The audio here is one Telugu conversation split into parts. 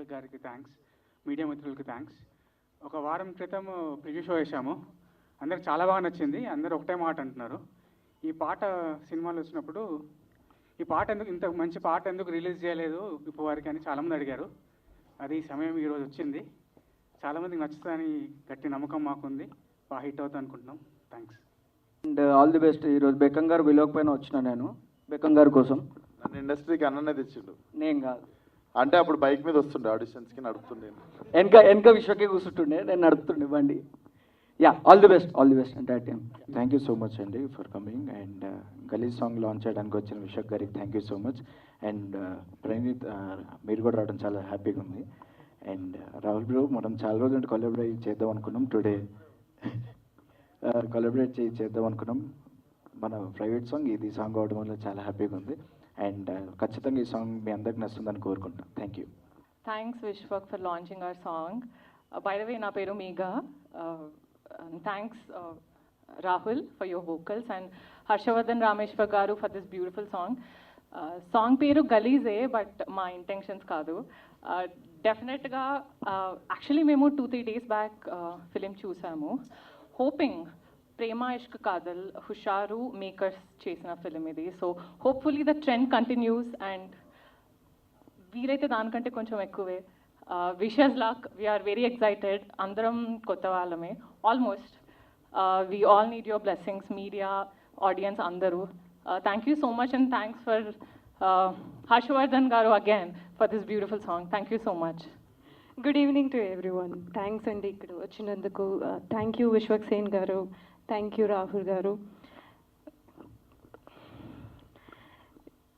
విశ్వక్ గారికి థ్యాంక్స్, మీడియా మిత్రులకి థ్యాంక్స్. ఒక వారం క్రితం ప్రివ్యూ షో వేసాము, అందరికి చాలా బాగా నచ్చింది. అందరూ ఒకటే మాట అంటున్నారు, ఈ పాట సినిమాలో వచ్చినప్పుడు ఈ పాట ఎందుకు, ఇంత మంచి పాట ఎందుకు రిలీజ్ చేయలేదు ఇప్పుడు వారికి అని చాలామంది అడిగారు. అది సమయం ఈరోజు వచ్చింది. చాలామందికి నచ్చుతుందని గట్టి నమ్మకం మాకుంది. బాగా హిట్ అవుతుంది అనుకుంటున్నాం. Thanks and all the best. ఈరోజు బెక్కం గారు విలోకపోయినా వచ్చిన నేను బెక్కం గారి కోసం. నన్ను ఇండస్ట్రీకి అన్ననే తెచ్చిండు. నేను కాదు, అంటే అప్పుడు బైక్ మీద వస్తుండే ఆడిషన్స్కి, నడుపుతుండే. వెనక విశ్వకే కూర్చుంటుండే, నేను నడుపుతుండే బండి. యా, ఆల్ ది బెస్ట్ అంటే time. Thank you so much అండి for coming. And Gali song launch చేయడానికి వచ్చిన విశ్వక్ గారికి thank you so much. And Praneeth, మీరు కూడా రావడం చాలా హ్యాపీగా ఉంది. అండ్ రాహుల్ బ్రో, మనం చాలా రోజులు కొలాబరేట్ చేద్దాం అనుకున్నాం. టుడే కొలాబరేట్ చేద్దాం అనుకున్నాం. మన ప్రైవేట్ సాంగ్ ఇది సాంగ్ అవడం వల్ల చాలా హ్యాపీగా ఉంది. అండ్ ఖచ్చితంగా ఈ సాంగ్ మీ అందరికి నచ్చుతుందని కోరుకుంటున్నాను. Thank you. Thanks Vishwak for launching our song. By the way, na peru Megha. Thanks Rahul for your vocals and Harshavardhan Rameshwar garu for this beautiful song. Song peru Galize, but my intentions kaadu. Definitely ga actually memo 2-3 days back film chusamu, hoping Prema Ishq Kaadhal Husharu makers చేసిన ఫిలిం ఇది. So hopefully the trend continues and వీలైతే దానికంటే కొంచెం ఎక్కువే. Wishes luck, we are very excited. అందరం కొత్త వాళ్ళమే almost. We all need your blessings, media, audience అందరూ. Thank you so much and thanks for Harshavardhan garu again for this beautiful song. Thank you so much. Good evening to everyone. Thanks అండి ఇక్కడ వచ్చినందుకు. థ్యాంక్ యూ విశ్వక్ సేన్ గారు, థ్యాంక్ యూ రాహుల్ గారు.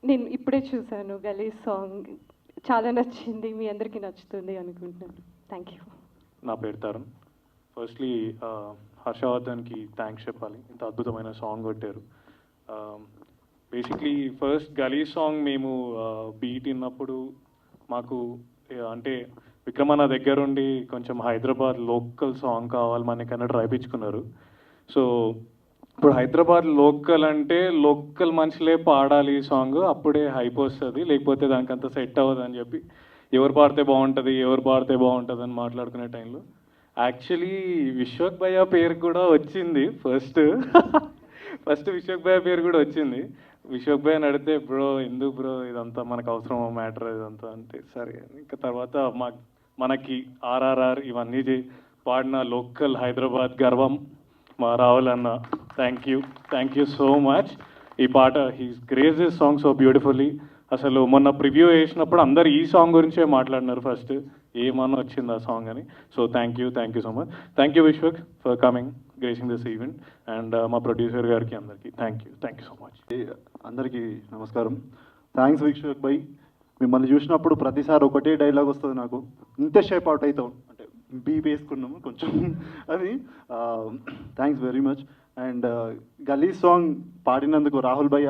నేను ఇప్పుడే చూశాను గలీ సాంగ్, చాలా నచ్చింది. మీ అందరికీ నచ్చుతుంది అనుకుంటున్నాను. Thank you. నా పేరు తరుణ్. ఫస్ట్లీ హర్షవర్ధన్కి థ్యాంక్స్ చెప్పాలి, ఇంత అద్భుతమైన సాంగ్ కొట్టారు. బేసిక్లీ ఫస్ట్ గలీ సాంగ్ మేము బీట్ విన్నప్పుడు మాకు అంటే విక్రమన్న దగ్గరుండి కొంచెం హైదరాబాద్ లోకల్ సాంగ్ కావాలి మనకన్నా రాయించుకున్నారు. సో ఇప్పుడు హైదరాబాద్ లోకల్ అంటే లోకల్ మనుషులే పాడాలి ఈ సాంగ్, అప్పుడే హైప్ వస్తుంది, లేకపోతే దానికి అంత సెట్ అవ్వదు అని చెప్పి ఎవరు పాడితే బాగుంటుంది అని మాట్లాడుకునే టైంలో యాక్చువల్లీ విశ్వక్ భయ్య పేరు కూడా వచ్చింది. ఫస్ట్ విశ్వక్ భయ్య పేరు కూడా వచ్చింది. విశ్వక్ భయ్య నడితే బ్రో ఎందుకు బ్రో ఇదంతా మనకు అవసరమా మ్యాటర్ ఇదంతా అంటే సరే. ఇంకా తర్వాత మనకి ఆర్ఆర్ఆర్ ఇవన్నీ పాడిన లోకల్ హైదరాబాద్ గర్వం మా రాహుల్ అన్న, థ్యాంక్ యూ సో మచ్. ఈ పాట he's grace this song so beautifully. అసలు మొన్న ప్రివ్యూ వేసినప్పుడు అందరు ఈ సాంగ్ గురించే మాట్లాడినారు ఫస్ట్, ఏమన్నా వచ్చింది ఆ సాంగ్ అని. So thank you so much. Thank you Vishwak for coming, gracing this event. And మా ప్రొడ్యూసర్ గారికి అందరికీ థ్యాంక్ యూ సో మచ్. అందరికీ నమస్కారం. థ్యాంక్స్ విశ్వక్ భాయ్. మిమ్మల్ని చూసినప్పుడు ప్రతిసారి ఒకటే డైలాగ్ వస్తుంది నాకు, ఇంతే షేప్ అవుట్ అవుతాం అంటే బీప్ వేసుకున్నాము కొంచెం అది. Thanks very much. And Gali song పాడినందుకు రాహుల్ భయ్య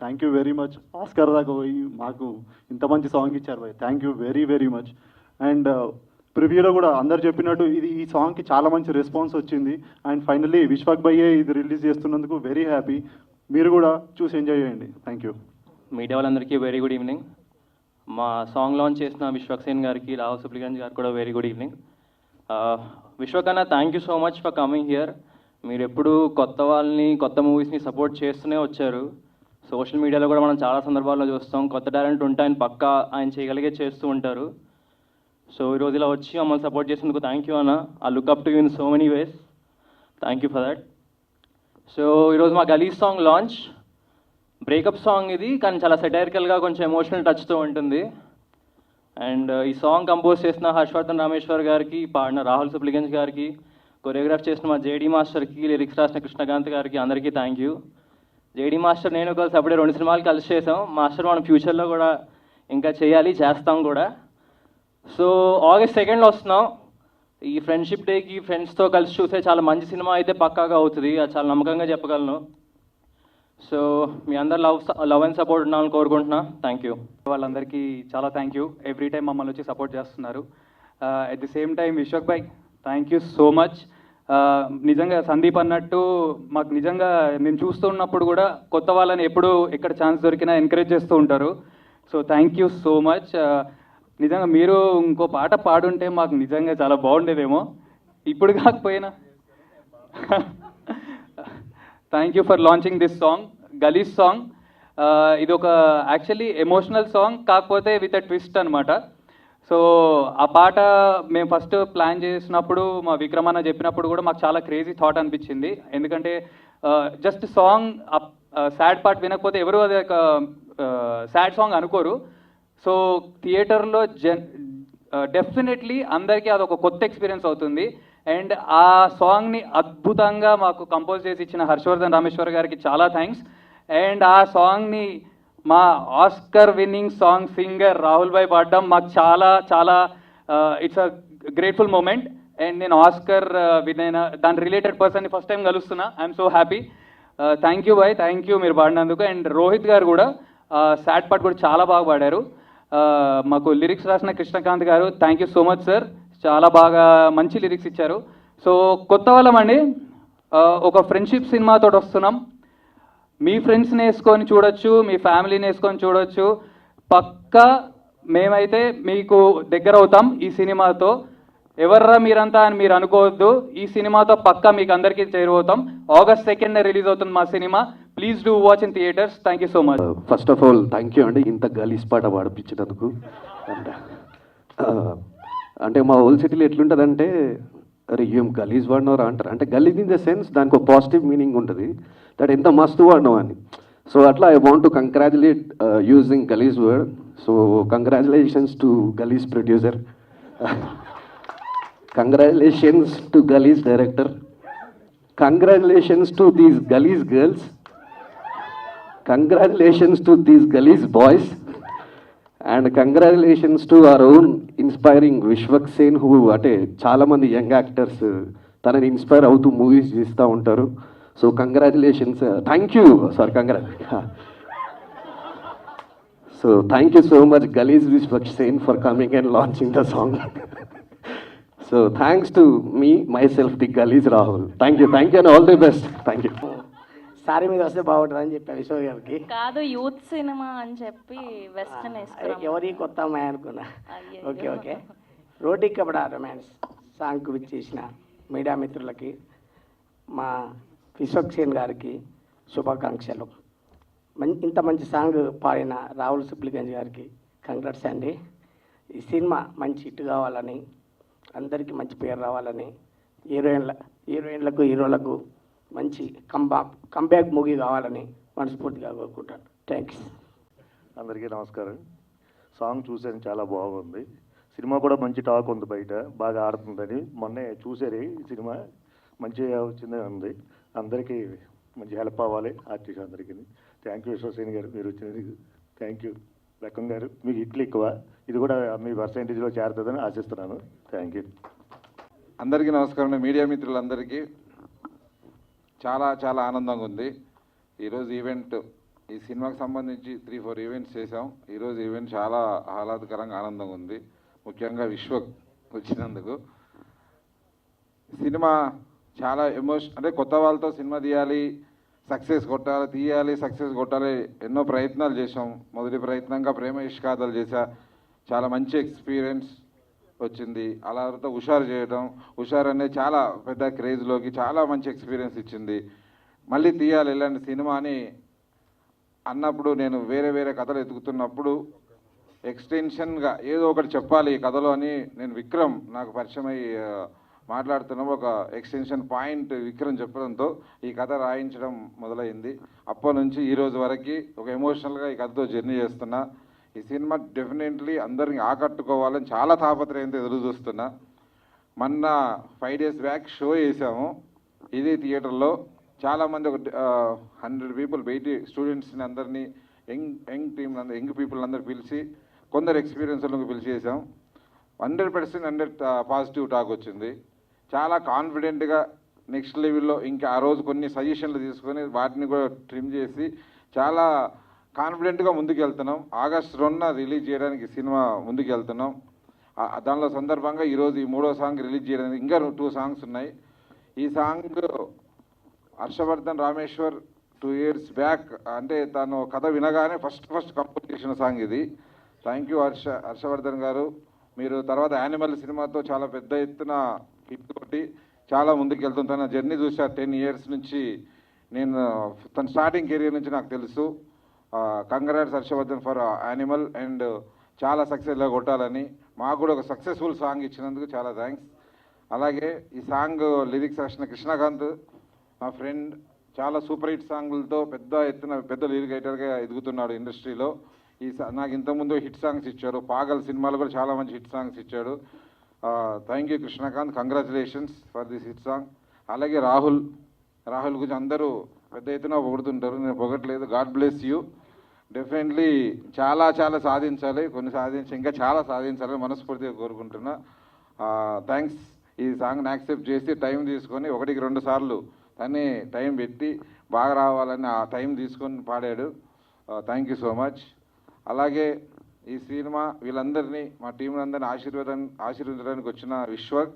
thank you very much. Oscar దాకా పోయి మాకు ఇంత మంచి సాంగ్ ఇచ్చారు భయ్య, thank you very much. And ప్రివ్యూలో కూడా అందరు చెప్పినట్టు ఈ సాంగ్కి చాలా మంచి రెస్పాన్స్ వచ్చింది. అండ్ ఫైనల్లీ విశ్వక్ భయ్యే ఇది రిలీజ్ చేస్తున్నందుకు వెరీ హ్యాపీ. మీరు కూడా చూసి ఎంజాయ్ చేయండి. Thank you. మీడియా వాళ్ళందరికీ వెరీ గుడ్ ఈవినింగ్. మా సాంగ్ లాంచ్ చేసిన విశ్వక్ సేన్ గారికి, రాహుల్ సుప్లిగంజ్ గారికి కూడా వెరీ గుడ్ ఈవినింగ్. విశ్వక్ అన్న thank you so much for coming here. మీరు ఎప్పుడు కొత్త వాళ్ళని, కొత్త మూవీస్ని సపోర్ట్ చేస్తూనే వచ్చారు. సోషల్ మీడియాలో కూడా మనం చాలా సందర్భాల్లో చూస్తాం, కొత్త టాలెంట్ ఉంటే ఆయన పక్కా ఆయన చేయగలిగే చేస్తూ ఉంటారు. సో ఈరోజు ఇలా వచ్చి మమ్మల్ని సపోర్ట్ చేసినందుకు థ్యాంక్ యూ అన్న. I look up to you in so many ways. Thank you for that. So ఈరోజు మా గలీ సాంగ్ లాంచ్ బ్రేకప్ సాంగ్ ఇది, కానీ చాలా సెటైరికల్గా కొంచెం ఎమోషనల్ టచ్తో ఉంటుంది. అండ్ ఈ సాంగ్ కంపోజ్ చేసిన హర్షవర్ధన్ రామేశ్వర్ గారికి, పాడిన రాహుల్ సుప్లిగంజ్ గారికి, కొరియోగ్రాఫ్ చేసిన మా జేడీ మాస్టర్కి, లిరిక్స్ రాసిన కృష్ణకాంత్ గారికి అందరికీ థ్యాంక్ యూ. జేడీ మాస్టర్ నేను కలిసి అప్పుడే 2 సినిమాలు కలిసి చేసాం. మాస్టర్ మనం ఫ్యూచర్లో కూడా ఇంకా చేస్తాం కూడా. సో August 2 వస్తున్నాం. ఈ ఫ్రెండ్షిప్ డేకి ఫ్రెండ్స్తో కలిసి చూసే చాలా మంచి సినిమా అయితే పక్కాగా అవుతుంది, అది చాలా నమ్మకంగా చెప్పగలను. సో మీ అందరు లవ్ అండ్ సపోర్ట్ ఉండాలని కోరుకుంటున్నా. Thank you. వాళ్ళందరికీ చాలా థ్యాంక్ యూ. ఎవ్రీ టైం మమ్మల్ని వచ్చి సపోర్ట్ చేస్తున్నారు. At the same time Vishwak Bhai thank you so much. నిజంగా సందీప్ అన్నట్టు మాకు నిజంగా మేము చూస్తూ ఉన్నప్పుడు కూడా కొత్త వాళ్ళని ఎప్పుడు ఎక్కడ ఛాన్స్ దొరికినా ఎంకరేజ్ చేస్తూ ఉంటారు. So thank you so much. నిజంగా మీరు ఇంకో పాట పాడుంటే మాకు నిజంగా చాలా బాగుండేదేమో, ఇప్పుడు కాకపోయినా. Thank you for launching this song, గలీజ్ సాంగ్. ఇది ఒక యాక్చువల్లీ ఎమోషనల్ సాంగ్, కాకపోతే విత్ అ ట్విస్ట్ అనమాట. సో ఆ పాట మేము ఫస్ట్ ప్లాన్ చేసినప్పుడు మా విక్రమన్న చెప్పినప్పుడు కూడా మాకు చాలా క్రేజీ థాట్ అనిపించింది. ఎందుకంటే జస్ట్ సాంగ్ సాడ్ పార్ట్ వినకపోతే ఎవరు అది ఒక సాడ్ సాంగ్ అనుకోరు. సో థియేటర్లో డెఫినెట్లీ అందరికీ అదొక కొత్త ఎక్స్పీరియన్స్ అవుతుంది. అండ్ ఆ సాంగ్ని అద్భుతంగా మాకు కంపోజ్ చేసి ఇచ్చిన హర్షవర్ధన్ రామేశ్వర్ గారికి చాలా థ్యాంక్స్. అండ్ ఆ సాంగ్ని మా Oscar winning song singer Rahul భాయ్ పాడడం మాకు చాలా చాలా it's a grateful moment. And నేను ఆస్కర్ విన్ అయిన దాని రిలేటెడ్ పర్సన్ని ఫస్ట్ టైం కలుస్తున్నా. I'm so happy. Thank you భాయ్, థ్యాంక్ యూ మీరు పాడినందుకు. అండ్ రోహిత్ గారు కూడా సాడ్ పార్ట్ కూడా చాలా బాగా పాడారు. మాకు లిరిక్స్ రాసిన కృష్ణకాంత్ గారు, thank you so much sir, చాలా బాగా మంచి లిరిక్స్ ఇచ్చారు. సో కొత్త వాళ్ళమండి, ఒక ఫ్రెండ్షిప్ సినిమాతో వస్తున్నాం. మీ ఫ్రెండ్స్ని వేసుకొని చూడొచ్చు, మీ ఫ్యామిలీని వేసుకొని చూడొచ్చు. పక్కా మేమైతే మీకు దగ్గర అవుతాం ఈ సినిమాతో. ఎవర్రా మీరంతా అని మీరు అనుకోవద్దు, ఈ సినిమాతో పక్కా మీకు అందరికీ చేరువవుతాం. August 2nd రిలీజ్ అవుతుంది మా cinema. Please do watch in theatres. Thank you so much. First of all thank you అండి, ఇంత గలీజ్ పాట పాడిపించినందుకు. అండ్ అంటే మా ఓల్డ్ సిటీలో ఎట్లుంటుందంటే, అరే ఏం గలీజ్ వాడినవరా అంటారు. అంటే గలీజ్ ఇన్ ద సెన్స్ దానికి ఒక పాజిటివ్ మీనింగ్ ఉంటుంది, దట్ ఎంత మస్తు వాడినావు అని. సో అట్లా I want to congratulate using Galeej word. So congratulations to Galeej producer, congratulations to Galeej director, congratulations to these Galeej girls, congratulations to these Galeej boys, and congratulations to our own inspiring Vishwak Sen, who అంటే చాలామంది యంగ్ యాక్టర్స్ తనని ఇన్స్పైర్ అవుతూ మూవీస్ చేస్తూ ఉంటారు. So congratulations, thank you sir, so thank you so much Galeej Vishwak Sen for coming and launching the song. So thanks to me myself the గలీజ్ Rahul. Thank you and all the best. Thank you. సారీ మీద వస్తే బాగుంటుందని చెప్పా విశ్వ గారికి. కాదు, యూత్ సినిమా అని చెప్పి వెస్టర్న్ ఎవరి కొత్త అమ్మాయి అనుకున్నా. Okay okay. Roti Kapada romance సాంగ్కు విచ్చేసిన మీడియా మిత్రులకి, మా విశ్వక్ సేన్ గారికి శుభాకాంక్షలు. ఇంత మంచి సాంగ్ పాడిన రాహుల్ సిప్లిగంజ్ గారికి కంగ్రాట్స్ అండి. ఈ సినిమా మంచి హిట్ కావాలని, అందరికీ మంచి పేరు రావాలని, హీరోయిన్లకు హీరోలకు మంచి కంబ్యాక్ మూవీ కావాలని మనస్ఫూర్తిగా కోరుకుంటాను. థ్యాంక్స్. అందరికీ నమస్కారం. సాంగ్ చూసాను, చాలా బాగుంది. సినిమా కూడా మంచి టాక్ ఉంది బయట, బాగా ఆడుతుందని. మొన్నే చూసారు, ఈ సినిమా మంచిగా వచ్చిందని ఉంది. అందరికీ మంచి హెల్ప్ అవ్వాలి ఆర్టిస్ట్ అందరికీ. థ్యాంక్ యూ విశ్వసేన్ గారు, మీరు వచ్చినందుకు థ్యాంక్ యూ. రకం గారు, మీకు హిట్లు ఎక్కువ, ఇది కూడా మీ పర్సెంటేజ్లో చేరుతుందని ఆశిస్తున్నాను. Thank you. అందరికీ నమస్కారం. మీడియా మిత్రులందరికీ చాలా చాలా ఆనందంగా ఉంది. ఈరోజు ఈవెంట్, ఈ సినిమాకి సంబంధించి 3-4 ఈవెంట్స్ చేసాం. ఈరోజు ఈవెంట్ చాలా ఆహ్లాదకరంగా ఆనందంగా ఉంది, ముఖ్యంగా విశ్వక్ వచ్చినందుకు. సినిమా చాలా అంటే కొత్త వాళ్ళతో సినిమా తీయాలి, సక్సెస్ కొట్టాలి, ఎన్నో ప్రయత్నాలు చేసాం. మొదటి ప్రయత్నంగా ప్రేమ ఇష్కాదాలు చేశా, చాలా మంచి ఎక్స్పీరియన్స్ వచ్చింది. అలా తర్వాత హుషార్ అనేది చాలా పెద్ద క్రేజ్లోకి చాలా మంచి ఎక్స్పీరియన్స్ ఇచ్చింది. మళ్ళీ తీయాలి ఇలాంటి సినిమా అని అన్నప్పుడు, నేను వేరే కథలు ఎదుగుతున్నప్పుడు ఎక్స్టెన్షన్గా ఏదో ఒకటి చెప్పాలి ఈ కథలో అని నేను విక్రమ్ నాకు పరిచయం అయ్యి మాట్లాడుతున్నాం. ఒక ఎక్స్టెన్షన్ పాయింట్ విక్రమ్ చెప్పడంతో ఈ కథ రాయించడం మొదలైంది. అప్పటి నుంచి ఈ రోజు వరకు ఒక ఎమోషనల్గా ఈ కథతో జర్నీ చేస్తున్నా. ఈ సినిమా డెఫినెట్లీ అందరిని ఆకట్టుకోవాలని చాలా తాపత్రయంతో ఎదురు చూస్తున్నా. మొన్న 5 days బ్యాక్ షో వేసాము ఇదే థియేటర్లో. చాలామంది ఒక 100 people బయటి స్టూడెంట్స్ని అందరినీ యంగ్ పీపుల్ అందరు పిలిచి, కొందరు ఎక్స్పీరియన్స్లకు పిలిచి చేసాం. 100% పాజిటివ్ టాక్ వచ్చింది. చాలా కాన్ఫిడెంట్గా నెక్స్ట్ లెవెల్లో ఇంకా ఆ రోజు కొన్ని సజెషన్లు తీసుకొని వాటిని కూడా ట్రిమ్ చేసి చాలా కాన్ఫిడెంట్గా ముందుకు వెళ్తున్నాం. August 2న రిలీజ్ చేయడానికి సినిమా ముందుకు వెళ్తున్నాం. దానిలో సందర్భంగా ఈరోజు ఈ 3వ సాంగ్ రిలీజ్ చేయడానికి ఇంకా 2 songs ఉన్నాయి. ఈ song Harshavardhan Rameshwar 2 years back, అంటే తను కథ వినగానే ఫస్ట్ కంపోజ్ చేసిన సాంగ్ ఇది. Thank you Harshavardhan garu. మీరు తర్వాత యానిమల్ సినిమాతో చాలా పెద్ద ఎత్తున హిట్ కొట్టి చాలా ముందుకు వెళ్తుంది. తన జర్నీ చూసా 10 years నుంచి. నేను తన స్టార్టింగ్ కెరీర్ నుంచి నాకు తెలుసు. Congrats Harshavardhan for Animal and చాలా సక్సెస్గా కొట్టాలని. మాకు కూడా ఒక సక్సెస్ఫుల్ సాంగ్ ఇచ్చినందుకు చాలా థ్యాంక్స్. అలాగే ఈ సాంగ్ లిరిక్స్ రాసిన కృష్ణకాంత్ మా ఫ్రెండ్, చాలా సూపర్ హిట్ సాంగులతో పెద్ద ఎత్తున పెద్ద లిరిక్ రైటర్గా ఎదుగుతున్నాడు ఇండస్ట్రీలో. నాకు ఇంతకుముందు హిట్ సాంగ్స్ ఇచ్చాడు. పాగల్ సినిమాలో కూడా చాలా మంచి హిట్ సాంగ్స్ ఇచ్చాడు. Thank you Krishnakant, congratulations for this hit song. అలాగే రాహుల్ గురించి అందరూ పెద్ద ఎత్తున పొగుడుతుంటారు, నేను పొగట్లేదు. God bless you. డెఫినెట్లీ చాలా చాలా సాధించాలి, ఇంకా చాలా సాధించాలని మనస్ఫూర్తిగా కోరుకుంటున్నా. థ్యాంక్స్. ఈ సాంగ్ని యాక్సెప్ట్ చేసి టైం తీసుకొని 1-2 సార్లు తనే టైం పెట్టి బాగా రావాలని ఆ టైం తీసుకొని పాడాడు. Thank you so much. అలాగే ఈ సినిమా వీళ్ళందరినీ మా టీం అందరినీ ఆశీర్వదించడానికి వచ్చిన Vishwak,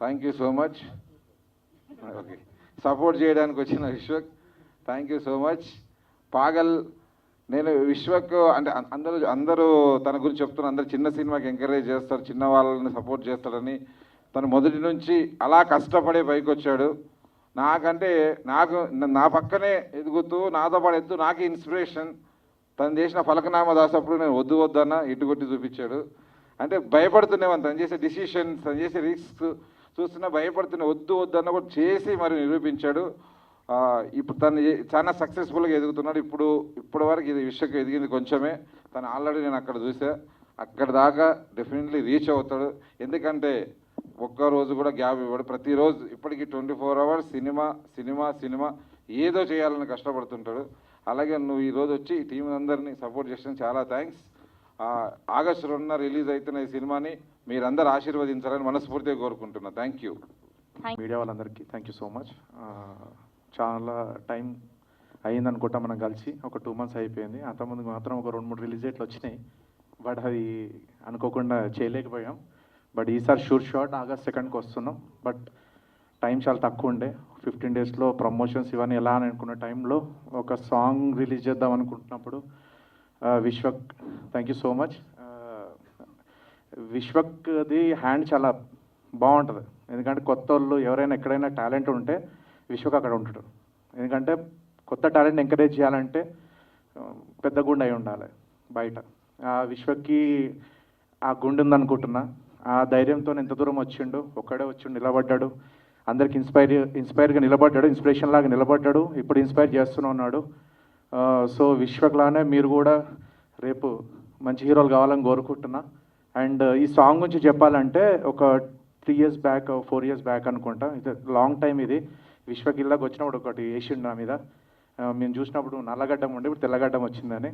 thank you so much. Okay, support చేయడానికి వచ్చిన Vishwak, thank you so much. Paagal, నేను విశ్వక్ అంటే అందరూ తన గురించి చెప్తున్నారు, అందరు చిన్న సినిమాకి ఎంకరేజ్ చేస్తారు, చిన్న వాళ్ళని సపోర్ట్ చేస్తాడని. తను మొదటి నుంచి అలా కష్టపడే పైకి వచ్చాడు. నా పక్కనే ఎదుగుతూ నాతో పాటు ఎద్దు నాకే ఇన్స్పిరేషన్. తను చేసిన ఫలకనామా దాసప్పుడు నేను వద్దు అన్న ఇటుకొట్టి చూపించాడు. అంటే భయపడుతున్నామని తను చేసే డిసిషన్స్, తను చేసే రిస్క్ చూస్తున్నా భయపడుతున్నా, వద్దు అన్న కూడా చేసి మరి నిరూపించాడు. ఇప్పుడు తను చాలా సక్సెస్ఫుల్గా ఎదుగుతున్నాడు. ఇప్పటి వరకు ఇది విషయం ఎదిగింది కొంచెమే. తను ఆల్రెడీ నేను అక్కడ చూసా. అక్కడ దాకా డెఫినెట్లీ రీచ్ అవుతాడు. ఎందుకంటే ఒక్కరోజు కూడా గ్యాప్ ఇవ్వడు. ప్రతిరోజు ఇప్పటికీ 24 hours సినిమా ఏదో చేయాలని కష్టపడుతుంటాడు. అలాగే నువ్వు ఈరోజు వచ్చి ఈ టీం అందరినీ సపోర్ట్ చేసిన చాలా థ్యాంక్స్. August 2న రిలీజ్ అవుతున్న ఈ సినిమాని మీరందరూ ఆశీర్వదించాలని మనస్ఫూర్తిగా కోరుకుంటున్నా. Thank you. మీడియా వాళ్ళందరికీ థ్యాంక్ యూ సో మచ్. చాలా టైం అయిందనుకుంటా మనం కలిసి, ఒక 2 months అయిపోయింది. అంతకుముందు మాత్రం ఒక 2-3 రిలీజ్ డేట్లు వచ్చినాయి, బట్ అది అనుకోకుండా చేయలేకపోయాం. బట్ ఈసారి షాట్ August 2కి వస్తున్నాం. బట్ టైం చాలా తక్కువ ఉండే, 15 daysలో ప్రమోషన్స్ ఇవన్నీ ఎలా అని అనుకున్న టైంలో ఒక సాంగ్ రిలీజ్ చేద్దాం అనుకుంటున్నప్పుడు Vishwak, thank you so much. విశ్వక్ది హ్యాండ్ చాలా బాగుంటుంది. ఎందుకంటే కొత్త వాళ్ళు ఎవరైనా ఎక్కడైనా టాలెంట్ ఉంటే విశ్వక్ అక్కడ ఉంటాడు. ఎందుకంటే కొత్త టాలెంట్ ఎంకరేజ్ చేయాలంటే పెద్ద గుండె అయి ఉండాలి బయట. విశ్వక్కి ఆ గుండె ఉందనుకుంటున్నా. ఆ ధైర్యంతో ఎంత దూరం వచ్చిండు, ఒక్కడే వచ్చి నిలబడ్డాడు, అందరికి ఇన్స్పైర్గా నిలబడ్డాడు, ఇన్స్పిరేషన్ లాగా నిలబడ్డాడు. ఇప్పుడు ఇన్స్పైర్ చేస్తూనే ఉన్నాడు. సో విశ్వక్లానే మీరు కూడా రేపు మంచి హీరోలు కావాలని కోరుకుంటున్నా. అండ్ ఈ సాంగ్ గురించి చెప్పాలంటే ఒక 3 years బ్యాక్ 4 years బ్యాక్ అనుకుంటా, ఇది లాంగ్ టైం. ఇది విశ్వక్ ఇల్లాకి వచ్చినప్పుడు ఒకటి వేసిండు నా మీద. మేము చూసినప్పుడు నల్లగడ్డం ఉండే, ఇప్పుడు తెల్లగడ్డం వచ్చిందని.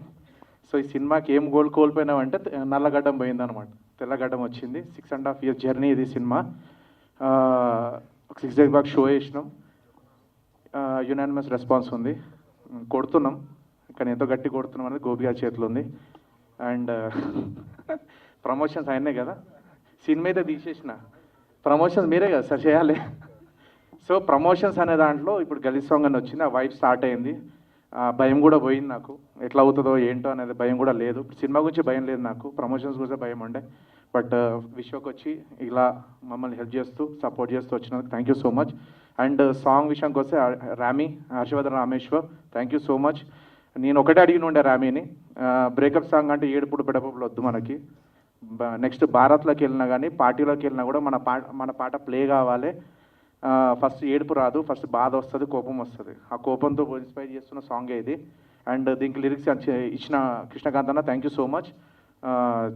సో ఈ సినిమాకి ఏం కోల్పోయినామంటే నల్లగడ్డం పోయిందనమాట, తెల్లగడ్డం వచ్చింది. 6.5 years జర్నీ ఇది సినిమా. 6 days బ్యాక్ షో వేసినాం, యునానిమస్ రెస్పాన్స్ ఉంది. కొడుతున్నాం, కానీ ఎంతో గట్టి కొడుతున్నాం అనేది గోపి గారి చేతిలో ఉంది. అండ్ ప్రమోషన్స్ అయినాయి కదా, సినిమా అయితే తీసేసిన, ప్రమోషన్స్ మీరే కదా సార్ చేయాలి. సో ప్రమోషన్స్ అనే దాంట్లో ఇప్పుడు గలీజ్ సాంగ్ అని వచ్చింది, ఆ వైబ్ స్టార్ట్ అయింది. భయం కూడా పోయింది నాకు, ఎట్లా అవుతుందో ఏంటో అనేది భయం కూడా లేదు. సినిమా గురించి భయం లేదు నాకు, ప్రమోషన్స్ గురించి భయం ఉండే. బట్ విశ్వక్ వచ్చి ఇలా మమ్మల్ని హెల్ప్ చేస్తూ సపోర్ట్ చేస్తూ వచ్చినందుకు thank you so much. And song విషయానికి వస్తే Harshavardhan Rameshwar, thank you so much. నేను ఒకటే అడిగిన ఉండే రామీని, బ్రేకప్ సాంగ్ అంటే ఏడుపుడు పెడపలు వద్దు మనకి. నెక్స్ట్ భారత్లోకి వెళ్ళినా కానీ పార్టీలోకి వెళ్ళినా కూడా మన పాట ప్లే కావాలి. ఫస్ట్ ఏడుపు రాదు, ఫస్ట్ బాధ వస్తుంది, కోపం వస్తుంది. ఆ కోపంతో ఇన్స్పైర్ చేస్తున్న సాంగే ఇది. అండ్ దీనికి లిరిక్స్ ఇచ్చిన కృష్ణకాంత్ అన్న, థ్యాంక్ యూ సో మచ్.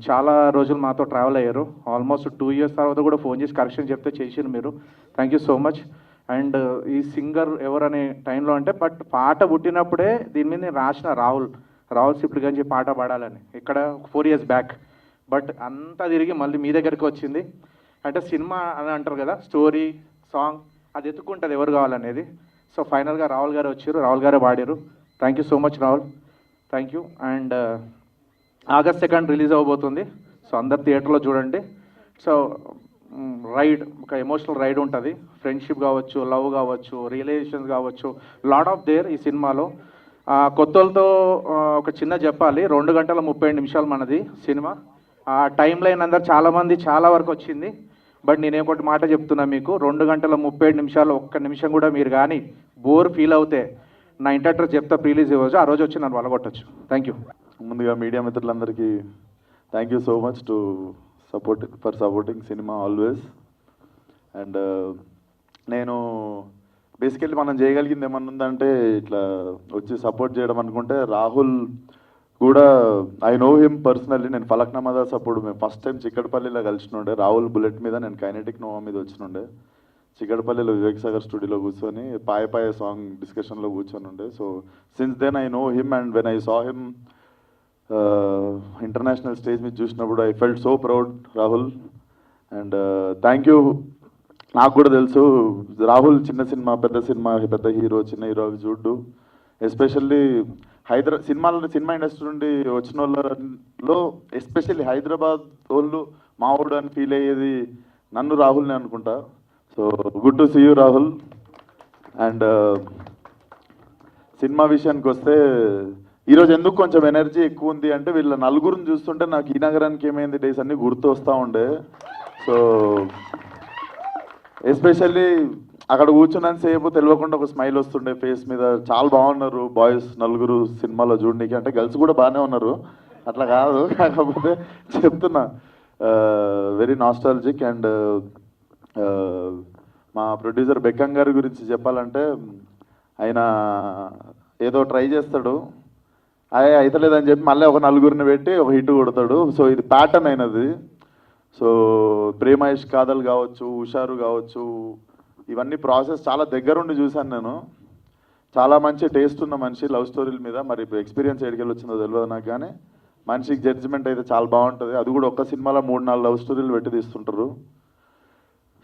చాలా రోజులు మాతో ట్రావెల్ అయ్యారు, ఆల్మోస్ట్ 2 years తర్వాత కూడా ఫోన్ చేసి కరెక్షన్ చెప్తే చేసిరు మీరు, thank you so much. And ఈ సింగర్ ఎవరనే టైంలో అంటే, బట్ పాట పుట్టినప్పుడే దీని మీద రాసిన రాహుల్ సిప్లి గంజి పాట పాడాలని, ఇక్కడ 4 years బ్యాక్. బట్ అంతా తిరిగి మళ్ళీ మీ దగ్గరికి వచ్చింది. అంటే సినిమా అని అంటారు కదా, స్టోరీ సాంగ్ అది ఎత్తుకుంటుంది ఎవరు కావాలనేది. సో ఫైనల్గా రాహుల్ గారు వచ్చారు, రాహుల్ గారే పాడారు. Thank you so much Rahul, thank you. And August 2nd release అవ్వబోతుంది. సో అందరు థియేటర్లో చూడండి. సో రైడ్, ఒక ఎమోషనల్ రైడ్ ఉంటుంది. ఫ్రెండ్షిప్ కావచ్చు, లవ్ కావచ్చు, రియలైజేషన్స్ కావచ్చు, లాట్ ఆఫ్ దేర్ ఈ సినిమాలో. కొత్త వాళ్ళతో ఒక చిన్న చెప్పాలి, 2 గంటల 30 నిమిషాలు మనది సినిమా. ఆ టైం లైన్ అందరు చాలామంది చాలా వరకు వచ్చింది. బట్ నేను ఒకటి మాట చెప్తున్నా మీకు, 2 గంటల 37 నిమిషాలు ఒక్క నిమిషం కూడా మీరు కానీ బోర్ ఫీల్ అవుతే నా ఇంటర్టర్ చెప్తా రిలీజ్ ఇవ్వచ్చు, ఆ రోజు వచ్చి నన్ను వలగొట్టచ్చు. Thank you. ముందుగా మీడియా మిత్రులందరికీ thank you so much for supporting cinema always. And నేను బేసికల్లీ మనం చేయగలిగింది ఏమన్నా ఉందంటే ఇట్లా వచ్చి సపోర్ట్ చేయడం అనుకుంటే, రాహుల్ కూడా ఐ నో హిమ్ పర్సనల్లీ. నేను ఫలక్నామా దాస్ అప్పుడు మేము ఫస్ట్ టైం చిక్కడపల్లిలో కలిసినుండే. రాహుల్ బుల్లెట్ మీద, నేను కైనెటిక్ నోవా మీద వచ్చినుండే. చిక్కడపల్లిలో వివేక్ సాగర్ స్టూడియోలో కూర్చొని పాయ సాంగ్ డిస్కషన్లో కూర్చొని ఉండే. So since then I know him. And when I saw him international stage మీద చూసినప్పుడు I felt so proud Rahul. And thank you. నాకు కూడా తెలుసు రాహుల్ చిన్న సినిమా, పెద్ద హీరో, చిన్న హీరో అవి చూడ్డు. ఎస్పెషల్లీ సినిమా ఇండస్ట్రీ నుండి వచ్చిన వాళ్ళలో ఎస్పెషల్లీ హైదరాబాద్ వాళ్ళు మా ఊడు అని ఫీల్ అయ్యేది నన్ను, రాహుల్ని అనుకుంటా. So good to see you Rahul. And cinema విషయానికి వస్తే ఈరోజు ఎందుకు కొంచెం ఎనర్జీ ఎక్కువ ఉంది అంటే, వీళ్ళ నలుగురిని చూస్తుంటే నాకు ఈ నగరానికి ఏమైంది డేస్ అన్నీ గుర్తు వస్తూ ఉండే. సో ఎస్పెషల్లీ అక్కడ కూర్చున్నాను సేపు తెలియకుండా ఒక స్మైల్ వస్తుండే ఫేస్ మీద. చాలా బాగున్నారు బాయ్స్ నలుగురు సినిమాలో చూడడానికి. అంటే గర్ల్స్ కూడా బాగానే ఉన్నారు, అట్లా కాదు, కాకపోతే చెప్తున్నా వెరీ నాస్టాలజిక్. అండ్ మా ప్రొడ్యూసర్ బెక్కం గారి గురించి చెప్పాలంటే, ఆయన ఏదో ట్రై చేస్తాడు, అయితలేదని చెప్పి మళ్ళీ ఒక నలుగురిని పెట్టి ఒక హిట్ కొడతాడు. సో ఇది ప్యాటర్న్ అయినది. సో ప్రేమ ఇష్క్ కాదల్ కావచ్చు, హుషారు కావచ్చు, ఇవన్నీ ప్రాసెస్ చాలా దగ్గరుండి చూశాను నేను. చాలా మంచి టేస్ట్ ఉన్న మనిషి లవ్ స్టోరీల మీద. మరి ఎక్స్పీరియన్స్ ఎడికెళ్ళి వచ్చిందో తెలియదు నాకు, కానీ మనిషికి జడ్జిమెంట్ అయితే చాలా బాగుంటుంది. అది కూడా ఒక్క సినిమాలో 3-4 లవ్ స్టోరీలు పెట్టి తీస్తుంటారు.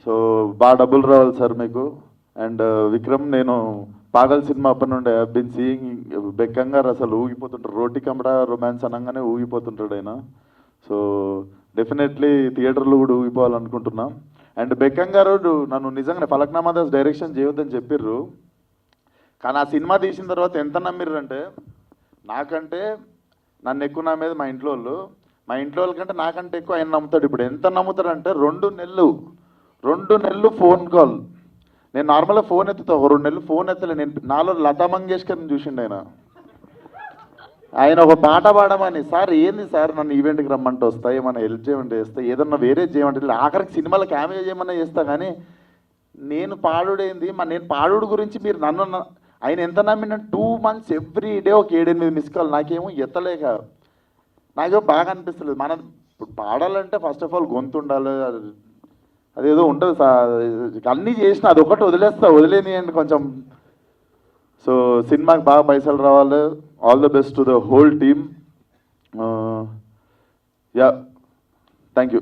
సో బాగా డబ్బులు రావాలి సార్ మీకు. అండ్ విక్రమ్, నేను పాగల్ సినిమా అప్పటి నుండి I have been seeing Bekkam గారు అసలు ఊగిపోతుంటారు. రోటీ కమరా రొమాన్స్ అనగానే ఊగిపోతుంటాడు ఆయన. సో డెఫినెట్లీ థియేటర్లో కూడా ఊగిపోవాలనుకుంటున్నాం. అండ్ బెక్కం గారు నన్ను నిజంగా ఫలక్నామా దాస్ డైరెక్షన్ చేయొద్దని చెప్పిర్రు, కానీ ఆ సినిమా తీసిన తర్వాత ఎంత నమ్మిర్రు అంటే, నాకంటే నన్ను ఎక్కువ నమ్మేది మా ఇంట్లో వాళ్ళు. మా ఇంట్లో వాళ్ళకంటే నాకంటే ఎక్కువ ఆయన నమ్ముతాడు. ఇప్పుడు ఎంత నమ్ముతాడంటే 2 నెలలు ఫోన్ కాల్. నేను నార్మల్గా ఫోన్ ఎత్తుతా, 2 నెలలు ఫోన్ ఎత్తలే. నేను నాలో లతా మంగేష్కర్ని చూసిండు ఆయన ఒక పాట పాడమని, సార్ ఏంది సార్ నన్ను ఈవెంట్కి రమ్మంటే వస్తా, ఏమన్నా హెల్ప్ చేయమంటే చేస్తా, ఏదన్నా వేరే చేయమంటే, ఆఖరికి సినిమాలో క్యామియో చేయమన్నా చేస్తా, కానీ నేను పాడుడేంది. నేను పాడుడు గురించి మీరు నన్ను ఆయన ఎంత నమ్మిన 2 months ఎవ్రీ డే ఒక 7-8 మిస్ కాల్. నాకేమో ఎత్తలేక నాకేమో బాగా అనిపిస్తలేదు. మనం ఇప్పుడు పాడాలంటే ఫస్ట్ ఆఫ్ ఆల్ గొంతు ఉండాలి, అదేదో ఉంటుంది అన్నీ చేసిన అది ఒకటి వదిలేని అండి కొంచెం. సో సినిమాకి బాగా పైసలు రావాలి. All the best to the whole team. Yeah, thank you.